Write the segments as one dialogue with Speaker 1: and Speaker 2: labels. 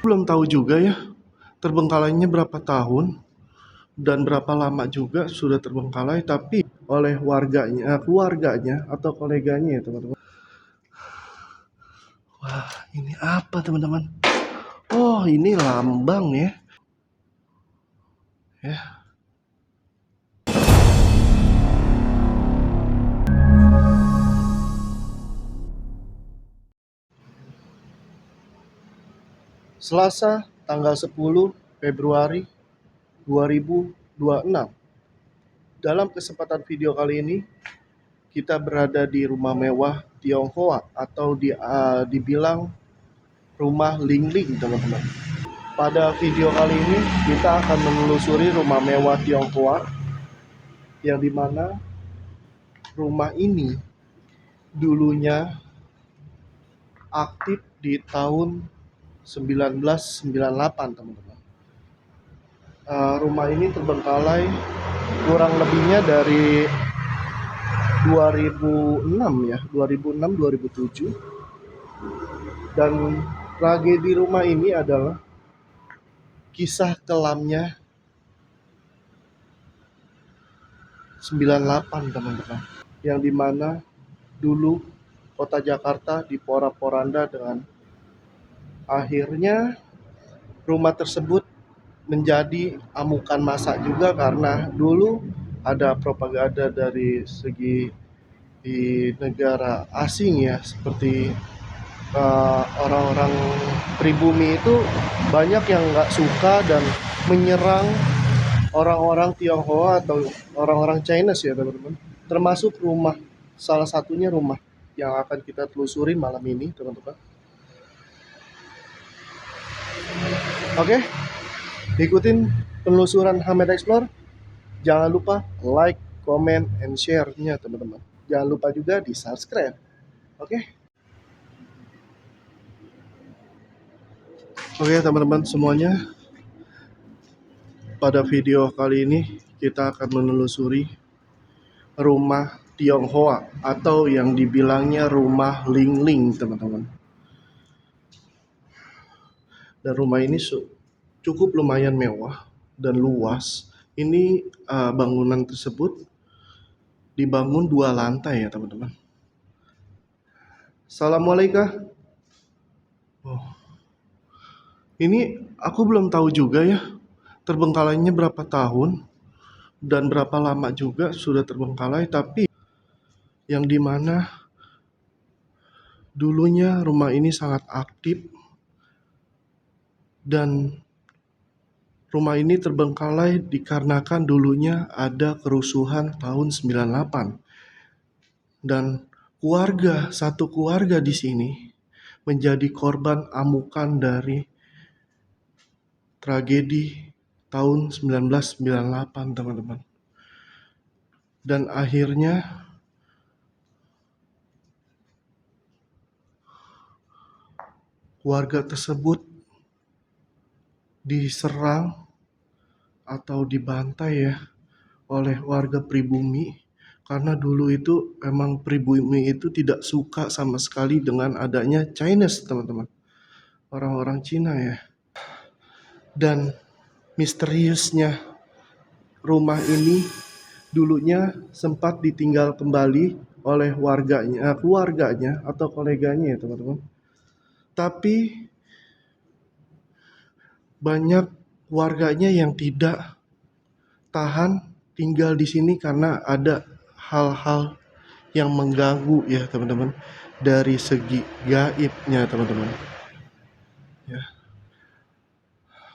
Speaker 1: Belum tahu juga ya terbengkalainya berapa tahun dan berapa lama juga sudah terbengkalai, tapi oleh keluarganya atau koleganya ya teman-teman. Wah, ini apa teman-teman? Oh, ini lambang ya. Ya. Selasa tanggal 10 Februari 2026. Dalam kesempatan video kali ini kita berada di rumah mewah Tionghoa atau dibilang rumah Ling Ling teman-teman. Pada video kali ini kita akan menelusuri rumah mewah Tionghoa yang dimana rumah ini dulunya aktif di tahun 1998 teman-teman. Rumah ini terbengkalai kurang lebihnya dari 2006 ya, 2006-2007. Dan tragedi rumah ini adalah kisah kelamnya 98 teman-teman, yang dimana dulu kota Jakarta diporak-poranda dengan akhirnya rumah tersebut menjadi amukan massa juga karena dulu ada propaganda dari segi di negara asing ya, seperti orang-orang pribumi itu banyak yang nggak suka dan menyerang orang-orang Tionghoa atau orang-orang Chinese ya teman-teman. Termasuk rumah, salah satunya rumah yang akan kita telusuri malam ini teman-teman. Oke, ikutin penelusuran Hamed Explore. Jangan lupa like, comment, and share-nya teman-teman. Jangan lupa juga di subscribe. Oke. Oke teman-teman semuanya. Pada video kali ini kita akan menelusuri rumah Tionghoa atau yang dibilangnya rumah Ling Ling teman-teman. Dan rumah ini cukup lumayan mewah dan luas. Ini bangunan tersebut dibangun 2 lantai ya teman-teman. Assalamualaikum. Oh. Ini aku belum tahu juga ya terbengkalainya berapa tahun dan berapa lama juga sudah terbengkalai, tapi yang dimana dulunya rumah ini sangat aktif dan rumah ini terbengkalai dikarenakan dulunya ada kerusuhan tahun 98 dan satu keluarga di sini menjadi korban amukan dari tragedi tahun 1998 teman-teman. Dan akhirnya keluarga tersebut diserang atau dibantai ya oleh warga pribumi, karena dulu itu emang pribumi itu tidak suka sama sekali dengan adanya Chinese teman-teman, orang-orang Cina ya. Dan misteriusnya rumah ini dulunya sempat ditinggal kembali oleh keluarganya atau koleganya ya teman-teman. Tapi banyak warganya yang tidak tahan tinggal di sini karena ada hal-hal yang mengganggu ya teman-teman, dari segi gaibnya teman-teman ya.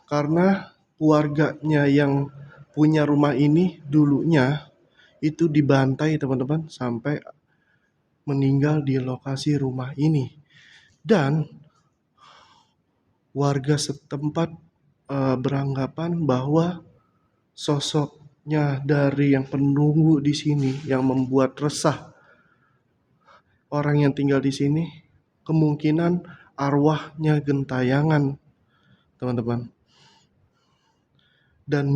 Speaker 1: Karena keluarganya yang punya rumah ini dulunya itu dibantai teman-teman sampai meninggal di lokasi rumah ini. Dan warga setempat beranggapan bahwa sosoknya dari yang penunggu di sini yang membuat resah orang yang tinggal di sini, kemungkinan arwahnya gentayangan teman-teman. Dan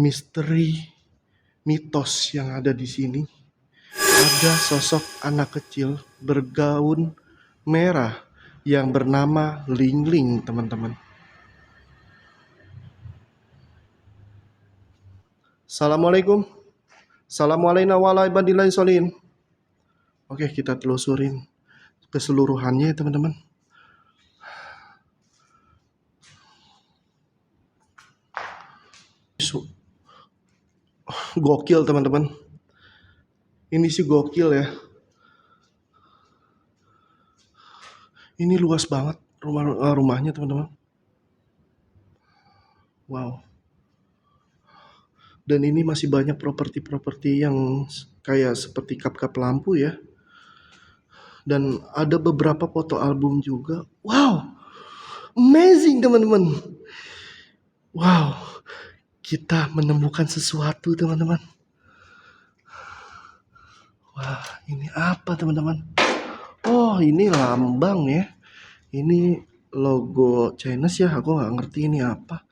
Speaker 1: mitos yang ada di sini, ada sosok anak kecil bergaun merah yang bernama Ling Ling teman-teman. Assalamualaikum. Assalamualaikum warahmatullahi wabarakatuh. Oke, kita telusurin keseluruhannya ya teman-teman. Gokil teman-teman. Ini sih gokil ya. Ini luas banget rumahnya teman-teman. Wow. Dan ini masih banyak properti-properti yang kayak seperti kap-kap lampu ya. Dan ada beberapa foto album juga. Wow. Amazing teman-teman. Wow. Kita menemukan sesuatu teman-teman. Wah, ini apa teman-teman? Oh, ini lambang ya. Ini logo Chinese ya. Aku nggak ngerti ini apa.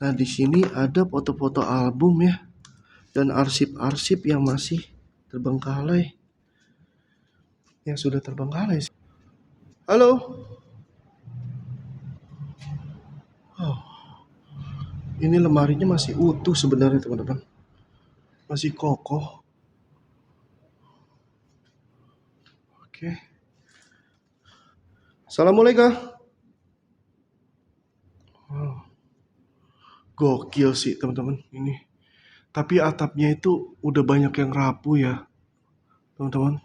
Speaker 1: Nah, di sini ada foto-foto album ya. Dan arsip-arsip yang masih terbengkalai. Yang sudah terbengkalai. Halo. Oh. Ini lemarinya masih utuh sebenarnya teman-teman. Masih kokoh. Oke. Assalamualaikum. Oh. Gokil sih teman-teman ini. Tapi atapnya itu udah banyak yang rapuh ya teman-teman.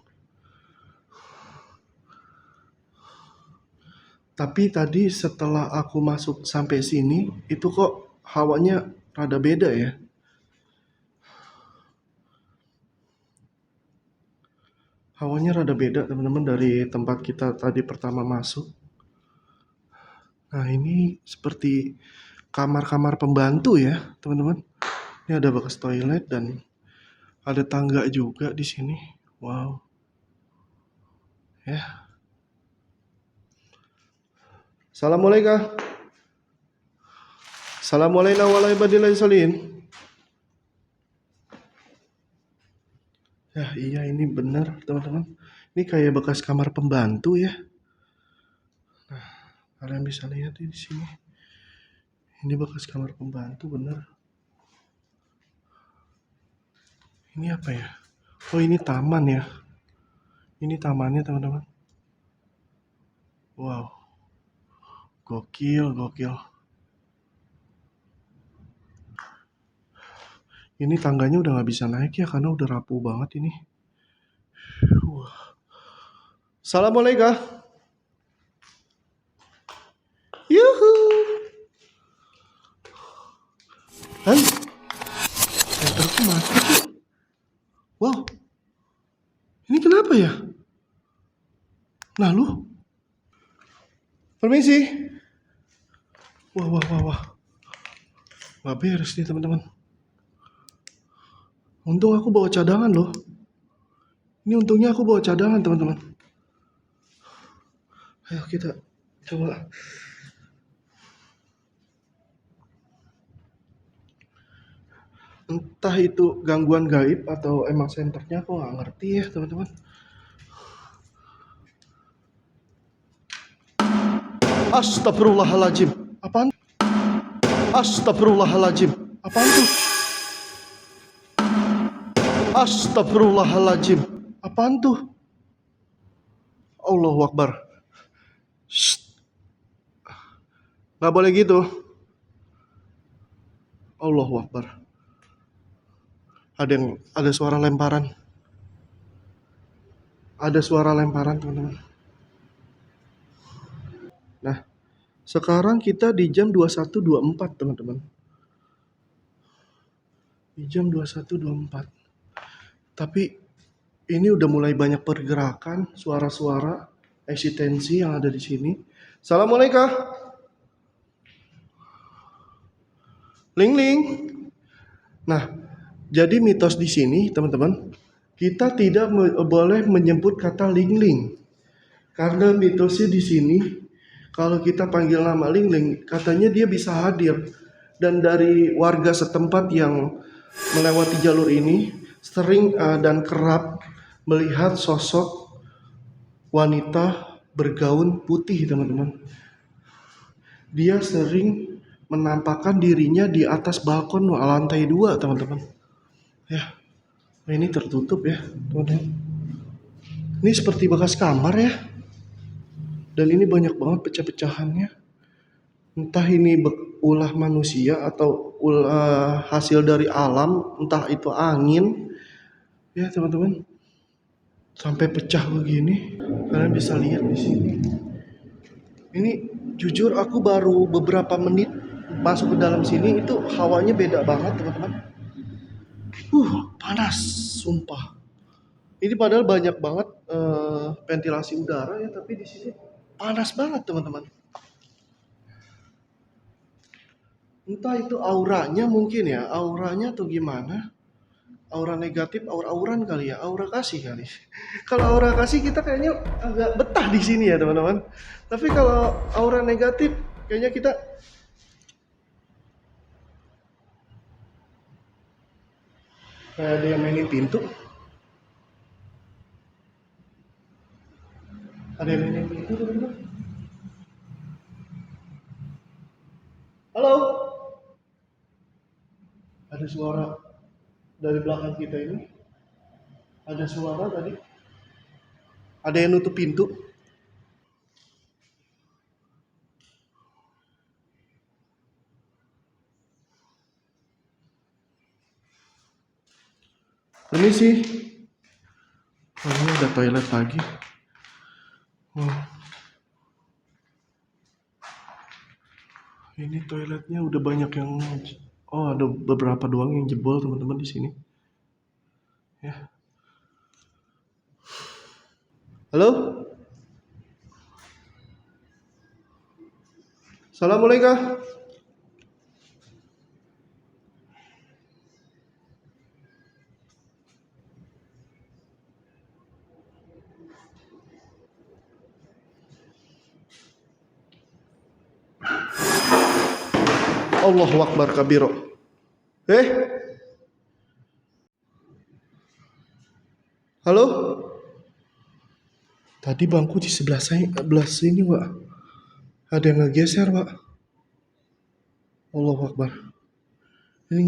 Speaker 1: Tapi tadi setelah aku masuk sampai sini, itu kok hawanya rada beda ya. Hawanya rada beda teman-teman dari tempat kita tadi pertama masuk. Nah, ini seperti kamar-kamar pembantu ya teman-teman. Ini ada bekas toilet dan ada tangga juga di sini. Wow. Ya. Assalamualaikum. Assalamualaikum warahmatullahi wabarakatuh. Ya, iya ini benar teman-teman. Ini kayak bekas kamar pembantu ya. Nah, kalian bisa lihat di sini. Ini bekas kamar pembantu benar. Ini apa ya? Oh, ini taman ya. Ini tamannya teman-teman. Wow. Gokil. Ini tangganya udah nggak bisa naik ya karena udah rapuh banget ini. Wah. Assalamualaikum. Yuhu. Hai. Senterku mati. Wow. Ini kenapa ya? Lalu? Permisi. Wah. Gak beres nih teman-teman. Untung aku bawa cadangan loh. Ini untungnya aku bawa cadangan teman-teman. Ayo kita coba. Entah itu gangguan gaib atau emang senternya aku nggak ngerti ya teman-teman. Astagfirullahaladzim. Apaan? Astagfirullahaladzim. Apaan tuh? Astagfirullahaladzim. Apaan tuh? Allahu Akbar. Gak boleh gitu. Allahu Akbar. Ada suara lemparan. Ada suara lemparan teman-teman. Nah, sekarang kita di jam 21.24 teman-teman. Di jam 21.24. Tapi ini udah mulai banyak pergerakan, suara-suara, eksistensi yang ada di sini. Assalamualaikum. Ling. Nah, jadi mitos di sini, teman-teman, kita tidak boleh menyebut kata ling. Karena mitosnya di sini, kalau kita panggil nama ling, katanya dia bisa hadir. Dan dari warga setempat yang melewati jalur ini, sering dan kerap melihat sosok wanita bergaun putih teman-teman. Dia sering menampakkan dirinya di atas balkon lantai 2 teman-teman. Ya, ini tertutup ya, teman-teman. Ini seperti bekas kamar ya. Dan ini banyak banget pecah-pecahannya. Entah ini ulah manusia atau ulah hasil dari alam, entah itu angin. Ya, teman-teman. Sampai pecah begini. Kalian bisa lihat di sini. Ini jujur aku baru beberapa menit masuk ke dalam sini, itu hawanya beda banget, teman-teman. Panas, sumpah. Ini padahal banyak banget ventilasi udara ya, tapi di sini panas banget, teman-teman. Entah itu auranya mungkin ya, auranya atau gimana. Aura negatif, aura-auran kali ya, aura kasih kali. Kalau aura kasih kita kayaknya agak betah di sini ya, teman-teman. Tapi kalau aura negatif kayaknya kita kayak ada yang mainin pintu. Ada yang mainin pintu, teman-teman. Halo? Ada suara dari belakang kita ini. Ada suara tadi. Ada yang nutup pintu. Ini sih. Oh, ini ada toilet lagi. Ini toiletnya udah banyak yang. Oh, ada beberapa doang yang jebol, teman-teman, di sini. Ya. Halo? Assalamualaikum. Allahu Akbar kabiro. Halo? Tadi bangku di sebelah sini, Pak. Ada yang ngegeser, Pak. Allahu Akbar. Ini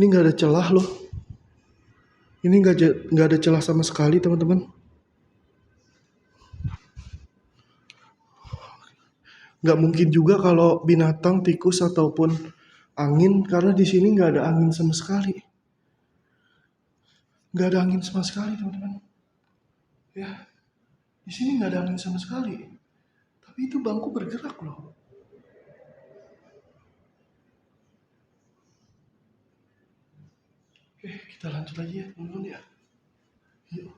Speaker 1: nggak ada celah loh. Ini nggak ada celah sama sekali, teman-teman. Nggak mungkin juga kalau binatang, tikus ataupun angin, karena di sini nggak ada angin sama sekali. Nggak ada angin sama sekali, teman-teman. Ya, di sini nggak ada angin sama sekali. Tapi itu bangku bergerak loh. Kita lanjut lagi ya, teman-teman ya. Yuk.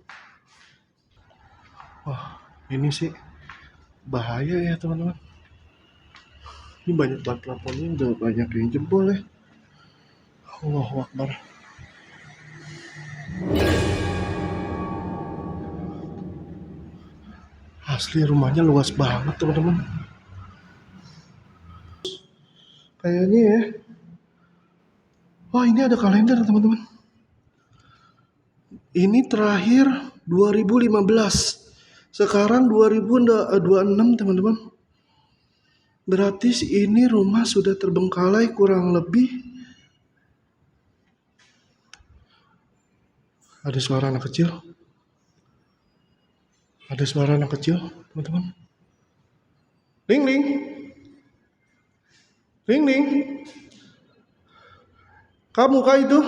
Speaker 1: Wah, ini sih bahaya ya, teman-teman. Ini banyak banget plafonnya, udah banyak yang jebol ya. Allahu Akbar. Asli rumahnya luas banget, teman-teman. Kayaknya ya. Wah, ini ada kalender, teman-teman. Ini terakhir 2015. Sekarang 2026, teman-teman. Berarti ini rumah sudah terbengkalai kurang lebih. Ada suara anak kecil. Ada suara anak kecil, teman-teman. Ling ling. Ling ling. Kamu kah itu?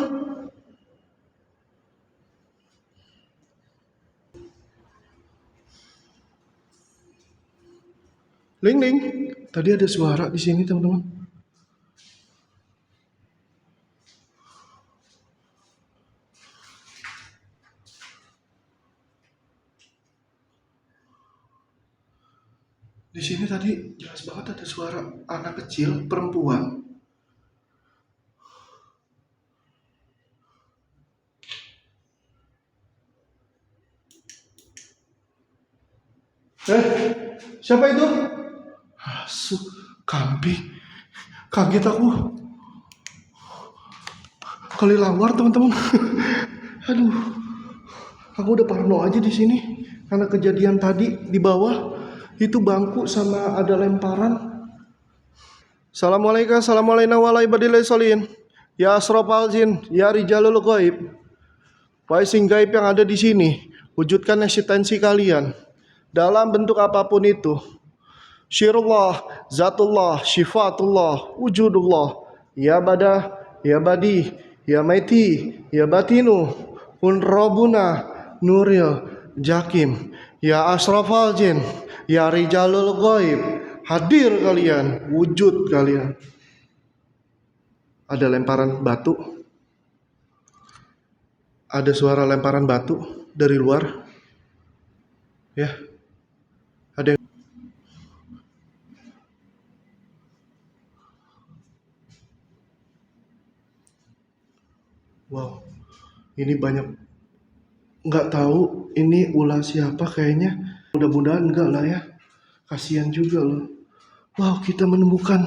Speaker 1: Ling ling. Tadi ada suara di sini, teman-teman. Di sini tadi jelas banget ada suara anak kecil perempuan. Siapa itu? Asu, kambing. Kaget aku. Kali lawar, teman-teman. Aduh, aku udah parno aja di sini karena kejadian tadi di bawah itu bangku sama ada lemparan. Assalamualaikum warahmatullahi wabarakatuh. Ya Asrofal Jin, ya Rijalul Ghaib. Wahai sing gaib yang ada di sini, wujudkan eksistensi kalian dalam bentuk apapun itu. Syirullah, Zatullah, Syifatullah, Wujudullah, Ya Badah, Ya Badi, Ya Maiti, Ya Batinu, Kun Robuna, Nuril, Jakim, Ya Asrafal Jin, Ya Rijalul Ghaib, hadir kalian, wujud kalian. Ada lemparan batu, ada suara lemparan batu dari luar, ya. Ada yang wow, ini banyak, nggak tahu ini ulah siapa kayaknya. Mudah-mudahan enggak lah ya. Kasihan juga loh. Wow, kita menemukan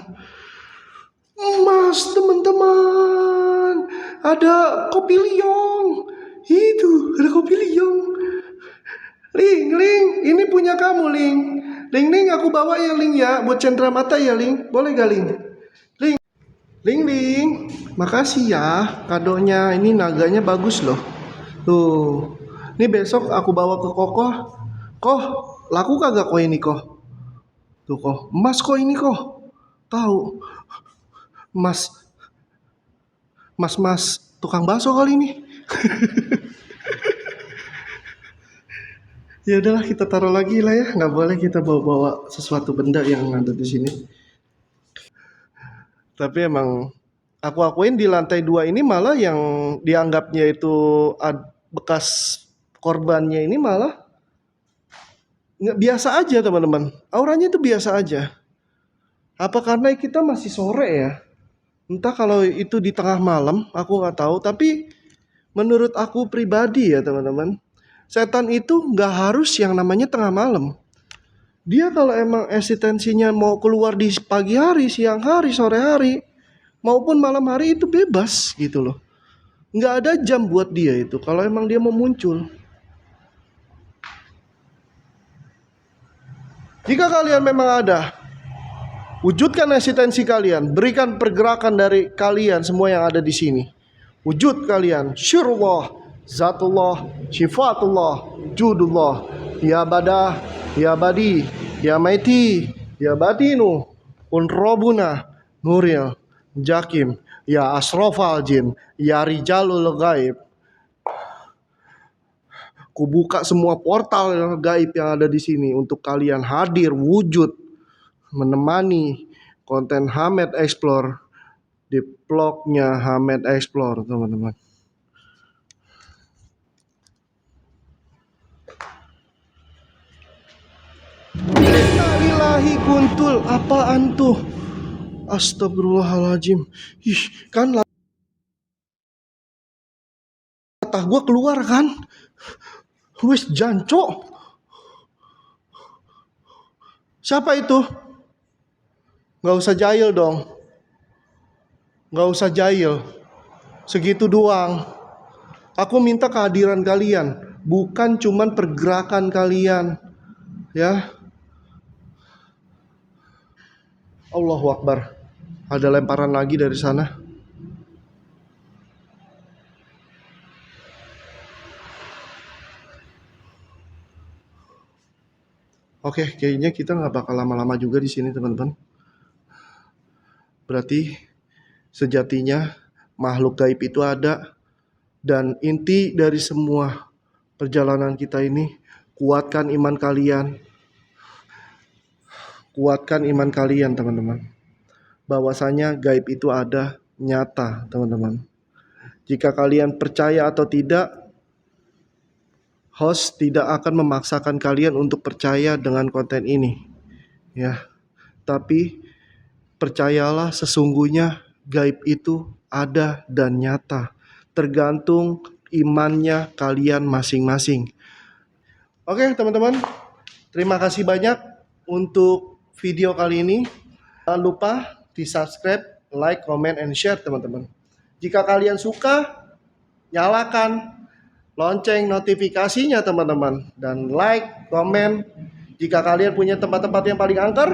Speaker 1: emas, teman-teman. Ada kopi liong. Itu, ada kopi liong. Ling, Ling, ini punya kamu, Ling. Ling, Ling, aku bawa ya, Ling ya. Buat cendera mata ya, Ling. Boleh gak, Ling? Ling, Ling, Ling. Makasih ya kadonya. Ini naganya bagus loh. Tuh. Ini besok aku bawa ke Kokoh. Koh, laku kagak kok ini, Koh? Tuh, Koh. Emas kok ini, Koh. Tahu. Mas, mas tukang bakso kali ini. Ya udahlah, kita taruh lagi lah ya. Nggak boleh kita bawa-bawa sesuatu benda yang ada di sini. Tapi emang aku akuin di lantai 2 ini malah yang dianggapnya itu bekas korbannya ini malah nggak biasa aja, teman-teman. Auranya itu biasa aja. Apa karena kita masih sore ya? Entah kalau itu di tengah malam, aku nggak tahu. Tapi menurut aku pribadi ya teman-teman, setan itu nggak harus yang namanya tengah malam. Dia kalau emang eksistensinya mau keluar di pagi hari, siang hari, sore hari, maupun malam hari itu bebas gitu loh. Nggak ada jam buat dia itu kalau emang dia mau muncul. Jika kalian memang ada, wujudkan eksistensi kalian, berikan pergerakan dari kalian semua yang ada di sini. Wujud kalian, syirullah, zatullah, syifatullah, judullah, ya badah, ya badi, ya maiti, ya batinu, unrobuna, nuril, jakim, ya asrofal jin, ya rijalul gaib. Kubuka semua portal yang gaib yang ada di sini untuk kalian hadir wujud menemani konten Hamed Explore di vlognya Hamed Explore, teman-teman. Innalillahi kuntul, apaan tuh? Astagfirullahaladzim. Ih, kan latah gue keluar kan? Wes jancok. Siapa itu? Gak usah jahil dong. Gak usah jahil. Segitu doang. Aku minta kehadiran kalian, bukan cuman pergerakan kalian. Ya. Allahu Akbar. Ada lemparan lagi dari sana. Oke, kayaknya kita nggak bakal lama-lama juga di sini, teman-teman. Berarti sejatinya makhluk gaib itu ada, dan inti dari semua perjalanan kita ini, kuatkan iman kalian. Kuatkan iman kalian, teman-teman. Bahwasanya gaib itu ada, nyata, teman-teman. Jika kalian percaya atau tidak, host tidak akan memaksakan kalian untuk percaya dengan konten ini. Ya. Tapi percayalah, sesungguhnya gaib itu ada dan nyata. Tergantung imannya kalian masing-masing. Oke, teman-teman. Terima kasih banyak untuk video kali ini. Jangan lupa di-subscribe, like, comment, and share, teman-teman. Jika kalian suka, nyalakan lonceng notifikasinya, teman-teman. Dan like, comment. Jika kalian punya tempat-tempat yang paling angker,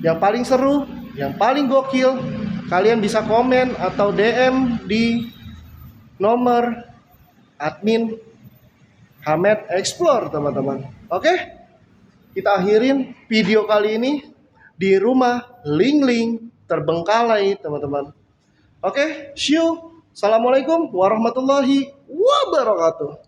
Speaker 1: yang paling seru, yang paling gokil, kalian bisa komen atau DM di nomor admin Hamed Explore, teman-teman. Oke, kita akhirin video kali ini di rumah Ling-Ling terbengkalai, teman-teman. Oke, see you. Assalamualaikum warahmatullahi wabarakatuh.